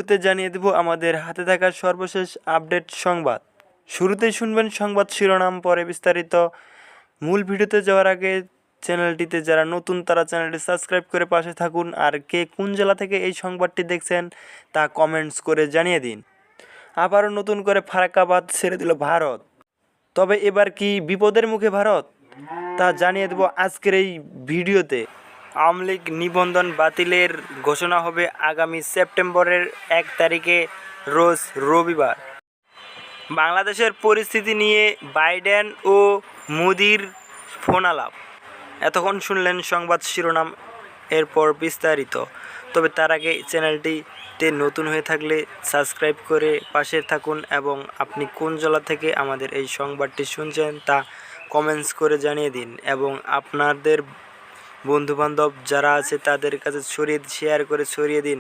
মুহূর্তে জানিয়ে দেব আমাদের হাতে থাকা সর্বশেষ আপডেট সংবাদ। শুরুতেই শুনবেন সংবাদ শিরোনাম, পরে বিস্তারিত। মূল ভিডিওতে যাওয়ার আগে চ্যানেলটিতে যারা নতুন তারা চ্যানেলটি সাবস্ক্রাইব করে পাশে থাকুন। আর কে কোন জেলা থেকে এই সংবাদটি দেখছেন তা কমেন্টস করে জানিয়ে দিন। আবারও নতুন করে ফারাক্কাবাদ ছেড়ে দিল ভারত। তবে এবার কি বিপদের মুখে ভারত, তা জানিয়ে দেব আজকের এই ভিডিওতে। আওয়ামী লীগ নিবন্ধন বাতিলের ঘোষণা হবে আগামী সেপ্টেম্বরের 1 তারিখে, রোজ রবিবার। বাংলাদেশের পরিস্থিতি নিয়ে বাইডেন ও মোদির ফোনালাপ। এতক্ষণ শুনলেন সংবাদ শিরোনাম, এরপর বিস্তারিত। তবে তার আগে চ্যানেলটিতে নতুন হয়ে থাকলে সাবস্ক্রাইব করে পাশে থাকুন এবং আপনি কোন জেলা থেকে আমাদের এই সংবাদটি শুনছেন তা কমেন্টস করে জানিয়ে দিন এবং আপনাদের বন্ধুবান্ধব যারা আছে তাদের কাছে শেয়ার করে ছড়িয়ে দিন।